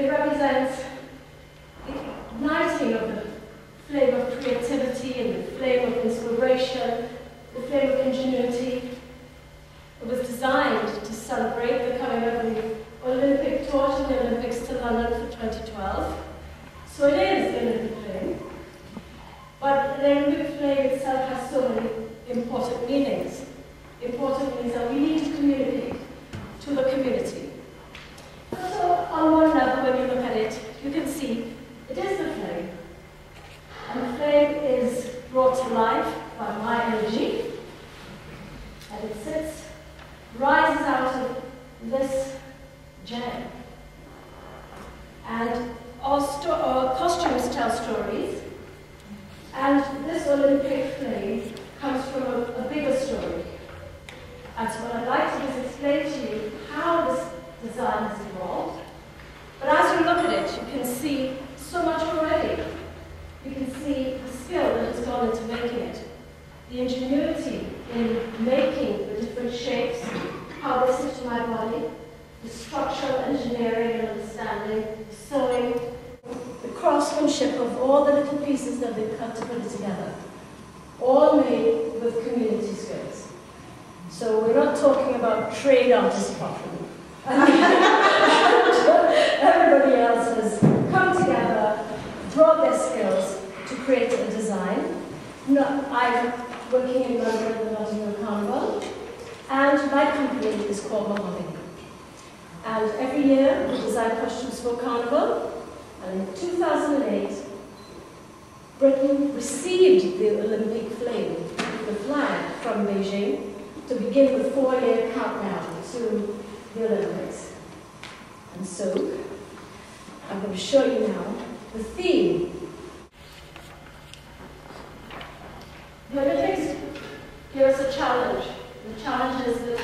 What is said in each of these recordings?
It represents the igniting of the flame of creativity and the flame of inspiration, the flame of ingenuity. It was designed to celebrate the coming of the Olympic torch and the Olympics to London for 2012. So it is the Olympic flame. But the Olympic flame itself has so many important meanings. Important means that we need to communicate to the community. So on one level, when you look at it, you can see it is the flame. And the flame is brought to life by my energy. And it rises out of this gem. And our costumes tell stories. And this Olympic flame comes from a bigger story. And so what I'd like to do is explain to you how this design has evolved. But as you look at it, you can see so much already. You can see the skill that has gone into making it, the ingenuity in making the different shapes, how they sit to my body, the structural engineering and understanding, the sewing, the craftsmanship of all the little pieces that they've cut to put it together, all made with community skills. So we're not talking about trade artists properly. Everybody else has come together, brought their skills to create a design. I'm working in London at the Nottingham Carnival, and my company is called Mahogany. And every year we design costumes for Carnival, and in 2008, Britain received the Olympic flame, the flag, from Beijing, to begin the 4-year countdown to the Olympics. And so, I'm going to show you now the theme. The Olympics give us a challenge. The challenge is that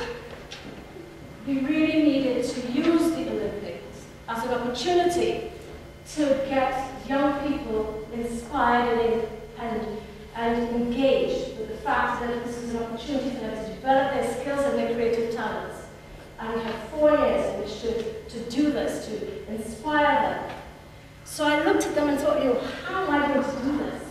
we really needed to use the Olympics as an opportunity to get young people inspired and engaged with the fact that this is an opportunity for them to develop their skills and their creative talents. And we have 4 years in which to do this, to inspire them. So I looked at them and thought, how am I going to do this?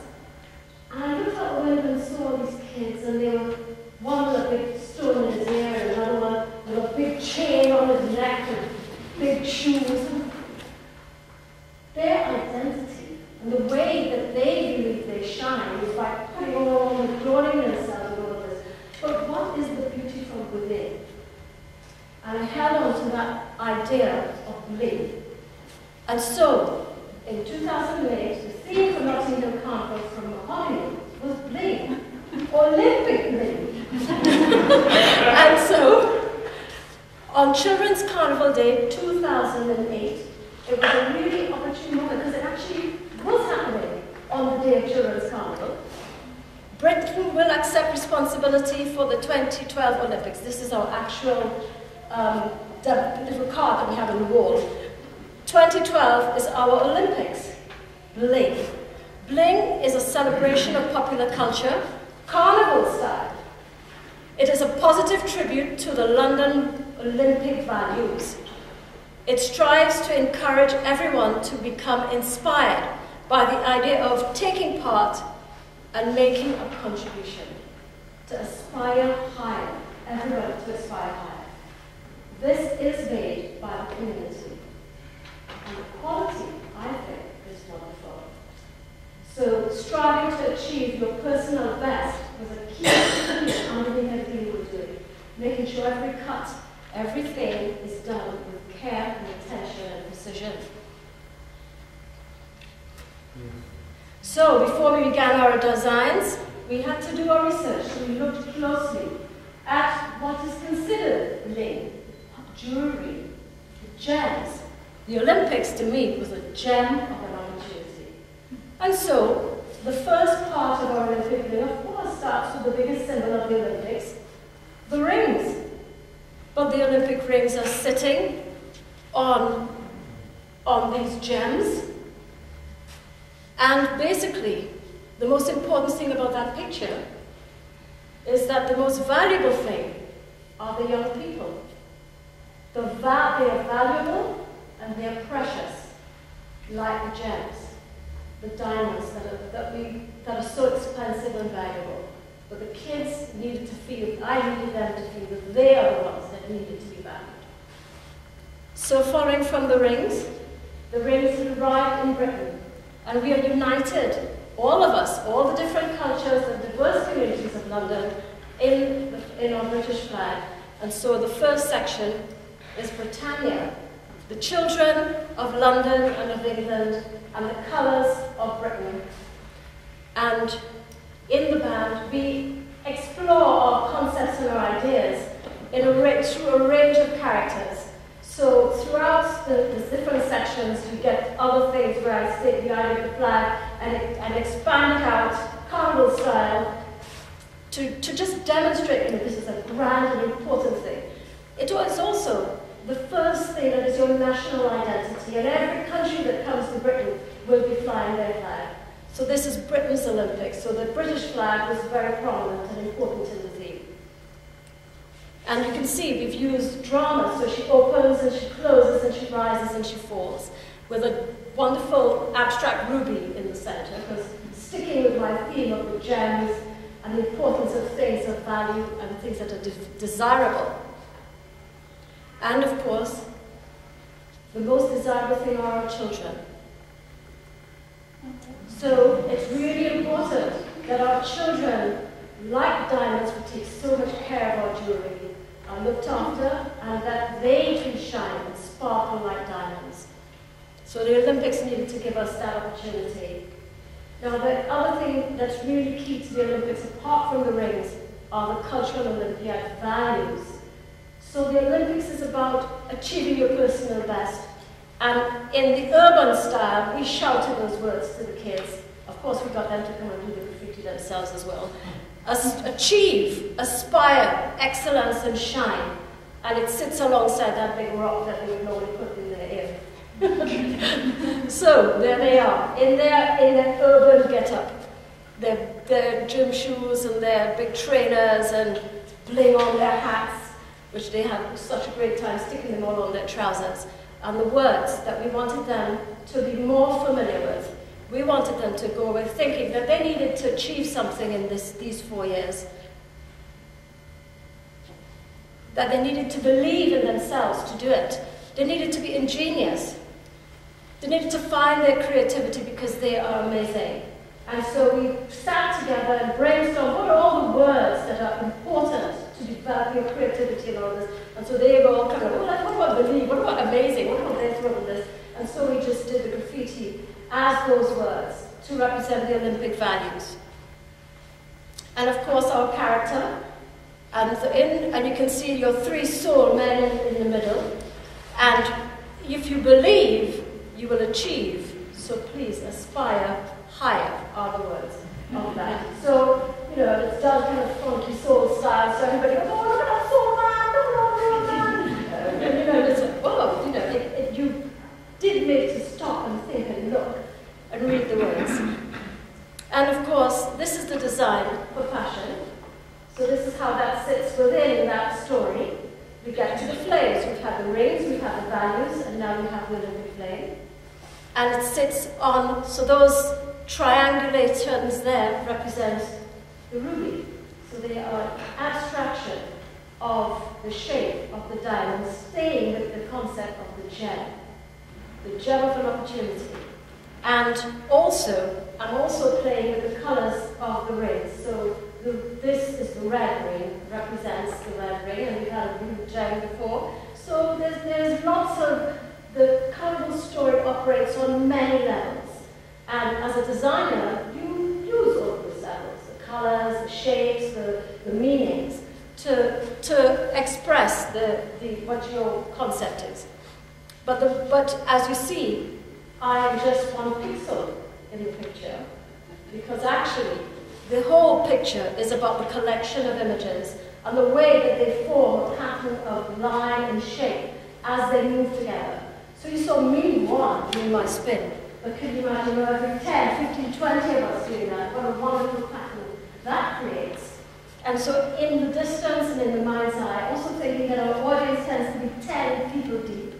And I looked out the window and saw these kids, and they were one with a big stone in his ear, and another one with a big chain on his neck and big shoes. Their identity and the way that they believe they shine is by putting on and adorning themselves and all of this. But what is the beauty from within? And I held on to that idea of bling. And so, in 2008, the theme for Nottingham Carnival from Mahogany was bling, Olympic bling. And so, on Children's Carnival Day 2008, it was a really opportune moment because it actually was happening on the day of Children's Carnival. Britain will accept responsibility for the 2012 Olympics. This is our actual little card that we have on the wall. 2012 is our Olympics. Bling. Bling is a celebration of popular culture, carnival style. It is a positive tribute to the London Olympic values. It strives to encourage everyone to become inspired by the idea of taking part and making a contribution, to aspire higher, everyone to aspire higher. This is made by the community. And the quality, I think, is wonderful. So striving to achieve your personal best was a key ingredient underneath everything you were doing. Making sure every cut, everything is done with care and attention and precision. So before we began our designs, we had to do our research. So we looked closely at what is considered bling, jewelry, the gems. The Olympics, to me, was a gem of an opportunity. And so, the first part of our Olympic bling, of course, starts with the biggest symbol of the Olympics, the rings. But the Olympic rings are sitting on these gems. And basically, the most important thing about that picture is that the most valuable thing are the young people. They are valuable and they are precious. like the gems, the diamonds that are so expensive and valuable. But the kids needed to feel, I needed them to feel that they are the ones that needed to be valued. So following from the rings arrived in Britain, and we are united, all of us, all the different cultures and diverse communities of London in our British flag. And so the first section is Britannia, the children of London and of England, and the colours of Britain. And in the band, we explore our concepts and our ideas through a range of characters. So throughout the different sections, you get other things where I state the idea of the flag and expand it out, carnival style, to just demonstrate that this is a grand and important thing. It is also the first thing that is your national identity, and every country that comes to Britain will be flying their flag. So this is Britain's Olympics, so the British flag was very prominent and important in the theme. And you can see we've used drama, so she opens and she closes and she rises and she falls, with a wonderful abstract ruby in the center, because sticking with my theme of the gems and the importance of things of value and things that are desirable. And of course, the most desirable thing are our children. So it's really important that our children, like diamonds, we take so much care of our jewelry, are looked after, and that they too shine and sparkle like diamonds. So the Olympics needed to give us that opportunity. Now the other thing that's really key to the Olympics, apart from the rings, are the cultural Olympiad values. So the Olympics is about achieving your personal best. And in the urban style, we shouted those words to the kids. Of course, we got them to come and do the graffiti themselves as well. Achieve, aspire, excellence, and shine. And it sits alongside that big rock that we would normally put in their ear. So there they are, in their urban get-up. Their gym shoes and their big trainers and bling on their hats, which they had such a great time sticking them all on their trousers. And the words that we wanted them to be more familiar with. We wanted them to go away thinking that they needed to achieve something in these 4 years. That they needed to believe in themselves to do it. They needed to be ingenious. They needed to find their creativity because they are amazing. And so we sat together and brainstormed what are all the words that are important to develop your creativity and all this. And so they were all kind of, what about believe, what about amazing, what about this, what about this? And so we just did the graffiti as those words to represent the Olympic values. And of course our character, and you can see your 3 soul men in the middle. And if you believe, you will achieve. So please aspire higher are the words of that. So, you know, it's done kind of funky soul style, so everybody goes, oh, look at that soul man, look at that man. And you know, it's like, whoa, you know, you did make to stop and think and look and read the words. And of course, this is the design for fashion. So this is how that sits within that story. We get to the flames. We've had the rings, we've had the values, and now we have the Olympic flame. And it sits on, so those triangulations there represent the ruby. So they are abstraction of the shape of the diamond, staying with the concept of the gem of an opportunity. And also, I'm also playing with the colors of the rings. So this is the red ring, represents the red ring, and we've had a blue gem before. So there's lots of, the carnival story operates on many levels. And as a designer, you use all those levels, the colors, the shapes, the meanings, to express what your concept is. But as you see, I am just one pixel in the picture, because actually the whole picture is about the collection of images and the way that they form a pattern of line and shape as they move together. So you saw me doing my spin, but can you imagine every 10, 15, 20 of us doing that? What a wonderful pattern that creates. And so in the distance and in the mind's eye, also thinking that our audience tends to be 10 people deep.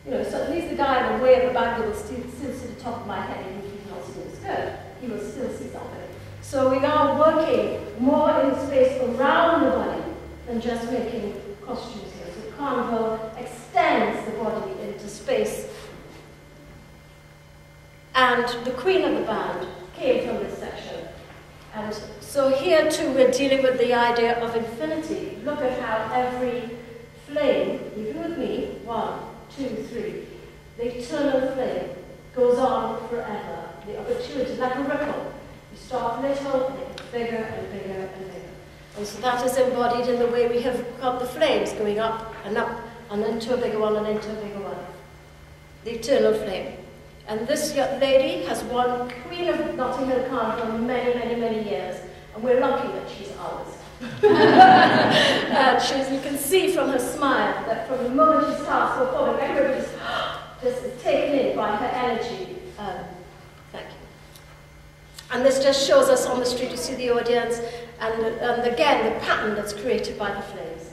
You know, so at least the guy in the way at the back that will still sit the top of my head, even if he's not seeing the skirt, he will still see something. So we are working more in space around the body than just making costumes here. So Carnival extends the body into space. And the queen of the band came from this section. And so here too we're dealing with the idea of infinity. Look at how every flame, even with me, 1, 2, 3, the eternal flame goes on forever. The opportunity, like a ripple. You start little, and it gets bigger and bigger and bigger. And so that is embodied in the way we have got the flames going up, and into a bigger one, and into a bigger one. The eternal flame. And this lady has won Queen of Notting Hill Carnival for many, many, many years. And we're lucky that she's ours. And you can see from her smile that from the moment she starts performing, everybody just is taken in by her energy. Thank you. And this just shows us on the street, you see the audience, and again, the pattern that's created by the flames.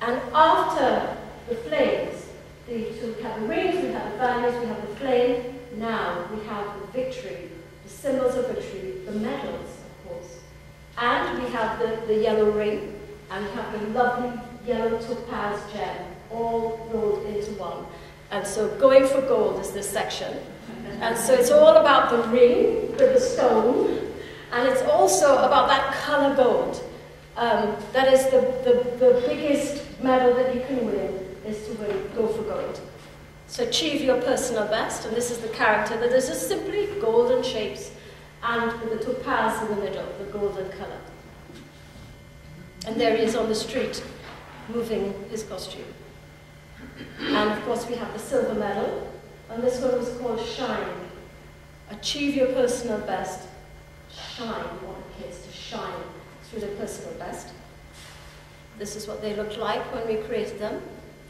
And after the flames, so we have the rings, we have the banners, we have the flame. Now we have the victory, the symbols of victory, the medals, of course. And we have the yellow ring, and we have the lovely yellow topaz gem, all rolled into one. And so going for gold is this section. And so it's all about the ring with the stone, and it's also about that colour gold. That is the biggest medal that you can win, is to go for gold. So achieve your personal best, and this is the character that is just simply golden shapes, and with the topaz in the middle, the golden colour. And there he is on the street, moving his costume. And of course we have the silver medal, and this one was called Shine. Achieve your personal best. Shine, we want the kids to shine through their personal best. This is what they looked like when we created them.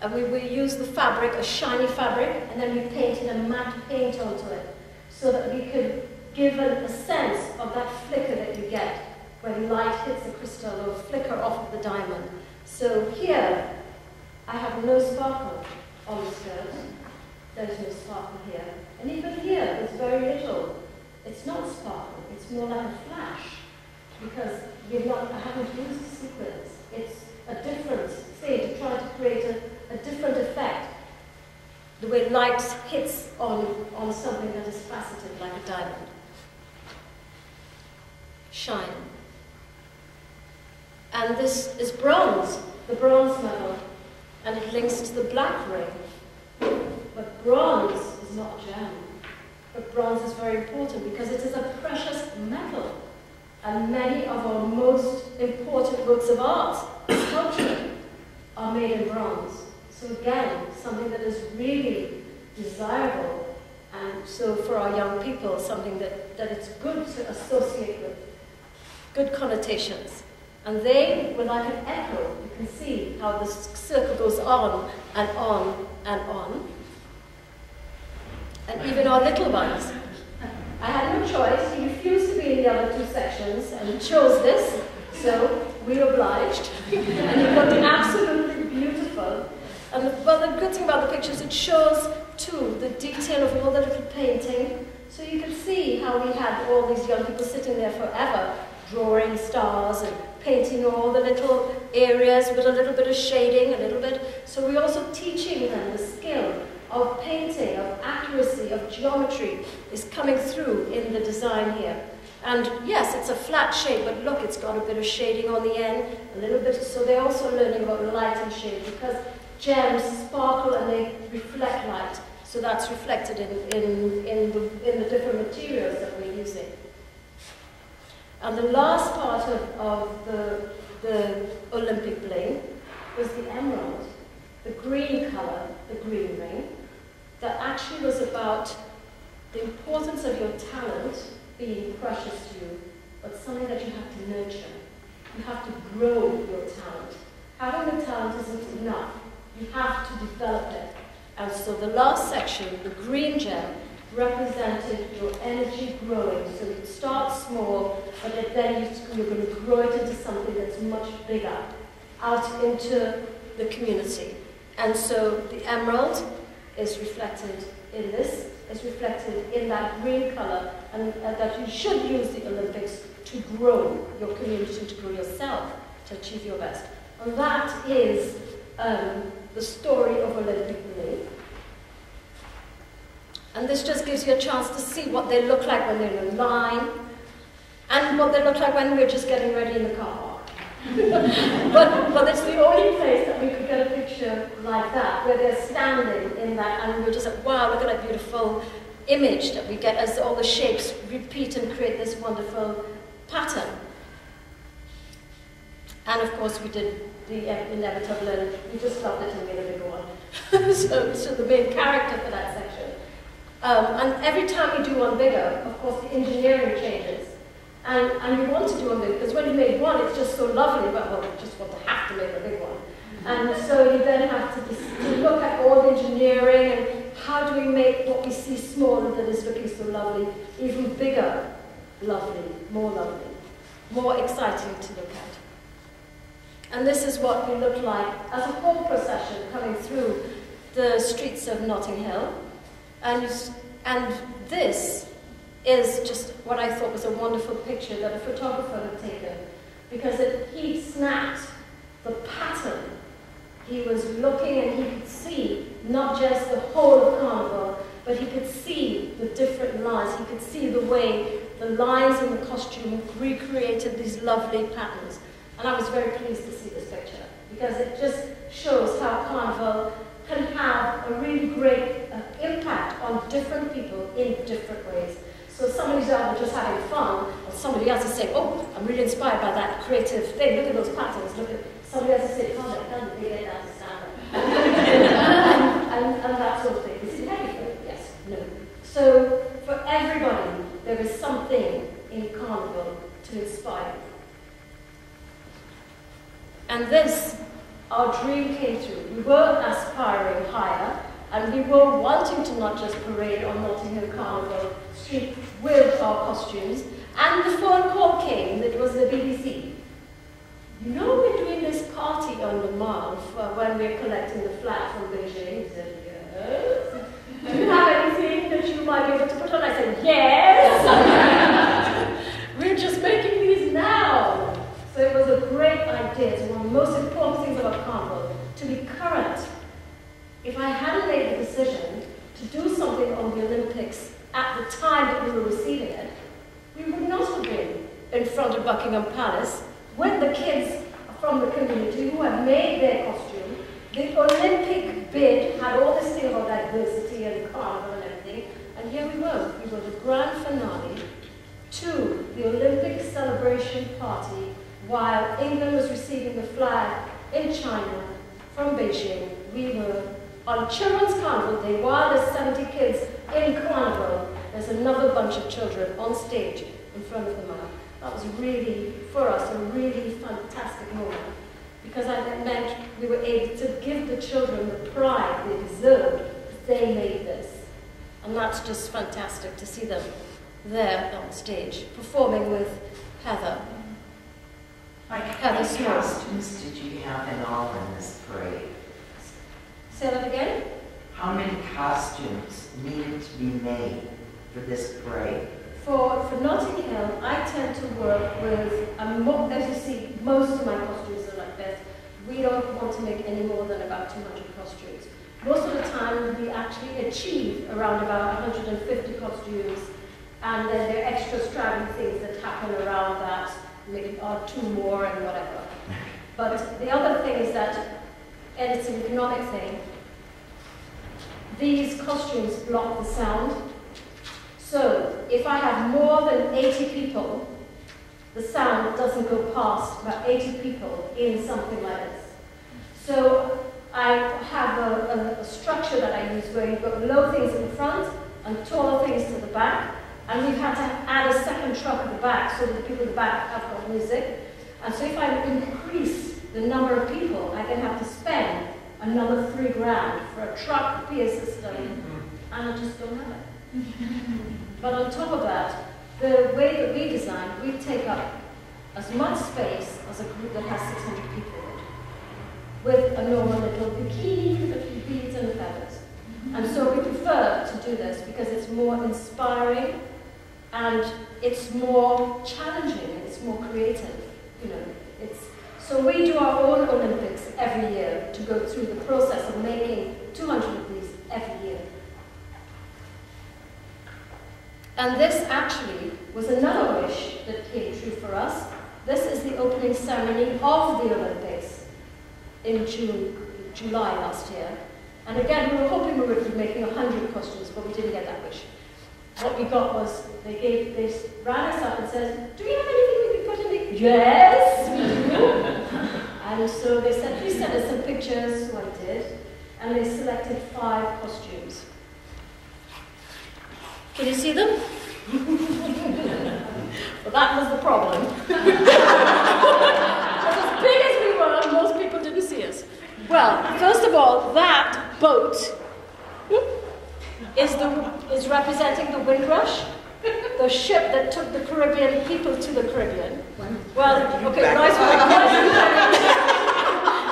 And we used the fabric, a shiny fabric, and then we painted a matte paint onto it so that we could give a sense of that flicker that you get when light hits the crystal or flicker off of the diamond. So here, I have no sparkle on the skirt. There's no sparkle here. And even here, there's very little. It's not sparkle, it's more like a flash, because I haven't used sequins. It's a different thing to try to create a different effect. The way light hits on something that is faceted like a diamond. Shine. And this is bronze, the bronze medal, and it links to the black ring. But bronze is not a gem. But bronze is very important because it is a precious metal. And many of our most important works of art, sculpture, are made in bronze. So again, something that is really desirable, and so for our young people, something that it's good to associate with, good connotations. And they were like an echo. You can see how the circle goes on and on and on. And even our little ones. I had no choice. He refused to be in the other two sections, and he chose this, so we obliged. And he looked absolutely beautiful. And the good thing about the pictures, it shows, too, the detail of all the little painting. So you can see how we had all these young people sitting there forever, drawing stars and painting all the little areas with a little bit of shading, a little bit. So we're also teaching them the skill of painting, of accuracy, of geometry is coming through in the design here. And yes, it's a flat shape, but look, it's got a bit of shading on the end, a little bit. So they're also learning about light and shade, because gems sparkle and they reflect light. So that's reflected in the different materials that we're using. And the last part of the Olympic bling was the emerald, the green color, the green ring, that actually was about the importance of your talent being precious to you, but something that you have to nurture. You have to grow your talent. Having the talent isn't enough. You have to develop it. And so the last section, the green gem, represented your energy growing. So it starts small, but then you're going to grow it into something that's much bigger, out into the community. And so the emerald is reflected in this, is reflected in that green color, and that you should use the Olympics to grow your community, to grow yourself, to achieve your best. And that is the story of Olympic belief. And this just gives you a chance to see what they look like when they're in a line, and what they look like when we're just getting ready in the car park. but it's the only place that we could get a picture like that, where they're standing in that, and we're just like, wow, look at that beautiful image that we get as all the shapes repeat and create this wonderful pattern. And of course we did the inevitable, and we just loved it and made a bigger one. so the main character for that section. And every time you do one bigger, of course the engineering changes. And you want to do one big, because when you make one, it's just so lovely, but well, you just want to have to make a big one. And so you then have to look at all the engineering and how do we make what we see small that is looking so lovely, even bigger, lovely, more exciting to look at. And this is what we look like as a whole procession coming through the streets of Notting Hill. And this is just what I thought was a wonderful picture that a photographer had taken, because he snapped the pattern. He was looking and he could see not just the whole of Carnival, but he could see the different lines. He could see the way the lines in the costume recreated these lovely patterns. And I was very pleased to see this picture, because it just shows how Carnival can have a really great impact on different people in different ways. So somebody's out there just having fun, and somebody else is saying, oh, I'm really inspired by that creative thing. Look at those patterns. Look at somebody else is saying, oh, they can't get that to stand and that sort of thing. Is it everything? Yes. No. So for everybody, there is something in Carnival to inspire. And this, our dream came true. We were aspiring higher, and we were wanting to not just parade on Notting Hill Carnival Street with our costumes. And the phone call came, it was the BBC. You know, we're doing this party on Le Mans when we're collecting the flag from Beijing. He said, yes. Do you have anything that you might be able to put on? I said, yes. We're just making these now. So it was a great idea. It's one of the most important things about Carnival, to be current. If I hadn't made the decision to do something on the Olympics at the time that we were receiving it, we would not have been in front of Buckingham Palace with the kids from the community who had made their costume. The Olympic bid had all this thing about diversity and Carnival and everything, and here we were. We were the grand finale to the Olympic celebration party while England was receiving the flag in China from Beijing. We were on Children's Carnival Day, while there's 70 kids in Carnival, there's another bunch of children on stage in front of the man. That was really, for us, a really fantastic moment, because that meant we were able to give the children the pride they deserved, because they made this. And that's just fantastic to see them there on stage, performing with Heather. Like, how many costumes did you have in all in this parade? Say that again? How many costumes needed to be made for this parade? For Notting Hill, I tend to work with, as you see, most of my costumes are like this. We don't want to make any more than about 200 costumes. Most of the time, we actually achieve around about 150 costumes, and then there are extra straggling things that happen around that, maybe two more and whatever. But the other thing is that, and it's an economic thing, these costumes block the sound. So if I have more than 80 people, the sound doesn't go past about 80 people in something like this. So I have a structure that I use where you've got low things in the front and taller things to the back. And we've had to add a second truck at the back so that the people at the back have got music. And so if I increase the number of people, I then have to spend another $3 grand for a truck, PA system, and I just don't have it. But on top of that, the way that we design, we take up as much space as a group that has 600 people in it, with a normal little bikini with a few beads and feathers. And so we prefer to do this because it's more inspiring and it's more challenging, it's more creative, you know. So we do our own Olympics every year to go through the process of making 200 of these every year. And this actually was another wish that came true for us. This is the opening ceremony of the Olympics in July last year. And again, we were hoping we would be making 100 costumes, but we didn't get that wish. What we got was, they ran us up and said, do we have anything we can put in the... Yes, we do. And so they said, please send us some pictures, so I did. And they selected 5 costumes. Can you see them? Well, that was the problem. As big as we were, most people didn't see us. Well, first of all, that boat is representing the Windrush, the ship that took the Caribbean people to the Caribbean. Well, okay, nice one.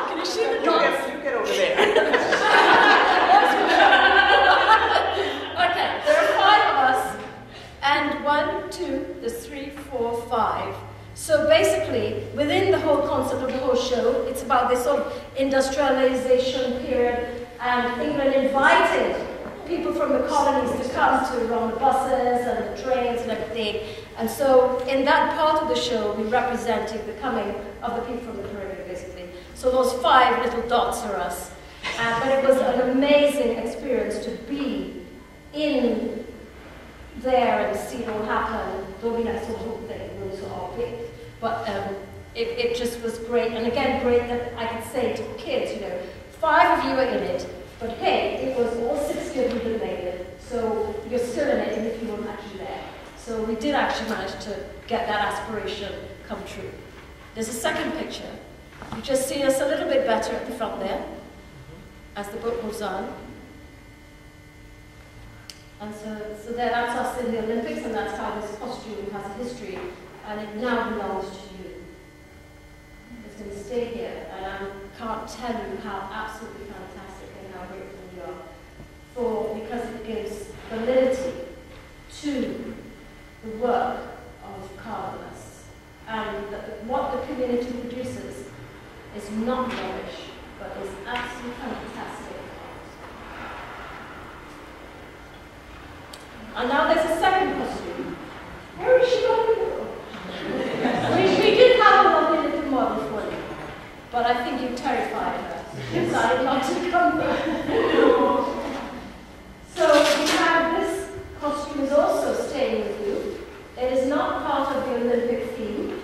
Can you see the dots? You get over there. Okay, there are 5 of us, and 1, 2, there's 3, 4, 5. So basically, within the whole concept of the whole show, it's about this sort of industrialization period, and England invited people from the colonies to come to run the buses and the trains and everything. And so in that part of the show, we represented the coming of the people from the Caribbean, basically. So those 5 little dots are us. But it was an amazing experience to be in there and see what happened. Though we had sort of thing, we were all big. But it just was great. And again, great that I could say to kids, you know, 5 of you are in it, but hey, it was all 60 of you that made it. So you're still in it, even if you weren't actually there. So we did actually manage to get that aspiration come true. There's a second picture. You just see us a little bit better at the front there, as the boat moves on. And so there, that's us in the Olympics, and that's how this costume has a history, and it now belongs to you. It's going to stay here, and I can't tell you how absolutely fantastic and how grateful we are because it gives validity to the work of carvers, and that what the community produces is not rubbish, but is absolutely fantastic. And now there's a second costume. Where is she going? we did have a lovely little model for you, but I think you terrified her. She decided not to come back. So we have this costume is also staying with you. It is not part of the Olympic theme.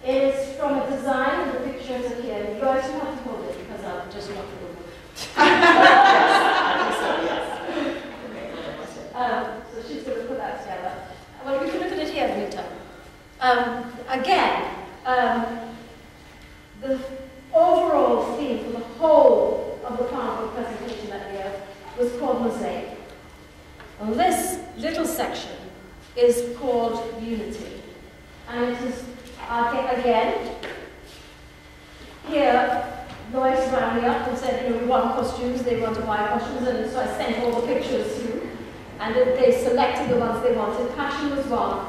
It is from a design, the pictures are here. You guys don't have to hold it because I'm just not going so she's going to put that together. Well, we can look at it here in the meantime. Again, the overall theme for the whole of the carnival presentation that year was called Mosaic. And this little section is called Unity. And it is, again, here, Lois rang me up and said, you know, we want costumes, they want to buy costumes, and so I sent all the pictures through. And they selected the ones they wanted. Passion was one,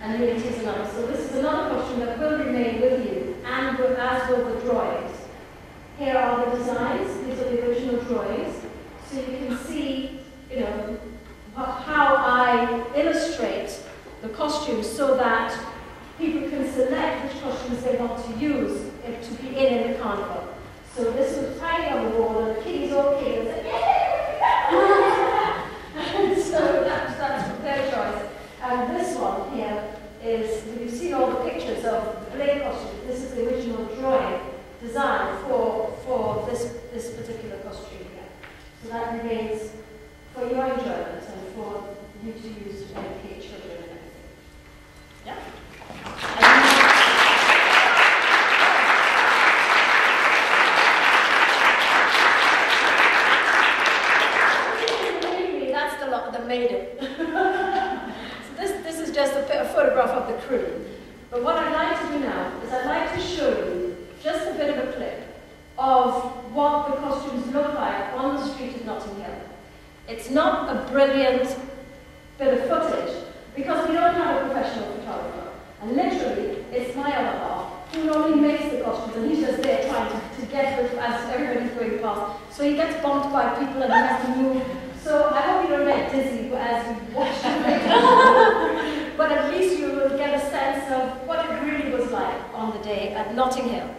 and Unity is another. So this is another costume that will remain with you, and as will the drawings. Here are the designs. These are the original drawings. So you can see, you know, how I illustrate the costumes so that people can select which costumes they want to use to be in the carnival. So this was tiny on the wall, and the kiddies all came and said, "Yay!" And so that's their choice. And this one here is, you've seen all the pictures of the Blake costume. This is the original drawing design for this particular costume here. So that remains for your enjoyment and for you to use to educate children and everything. Yeah? That's the lot that made it. So this is just a photograph of the crew. But what I'd like to do now is I'd like to show you just a bit of a clip of what the costumes look like on the street of Notting Hill. It's not a brilliant bit of footage because we don't have a professional photographer. And literally, it's my other half who normally makes the costumes, and he's just there trying to get with as everybody's going past. So he gets bumped by people and he has to move. So I hope you don't get dizzy as you watch it. But at least you will get a sense of what it really was like on the day at Notting Hill.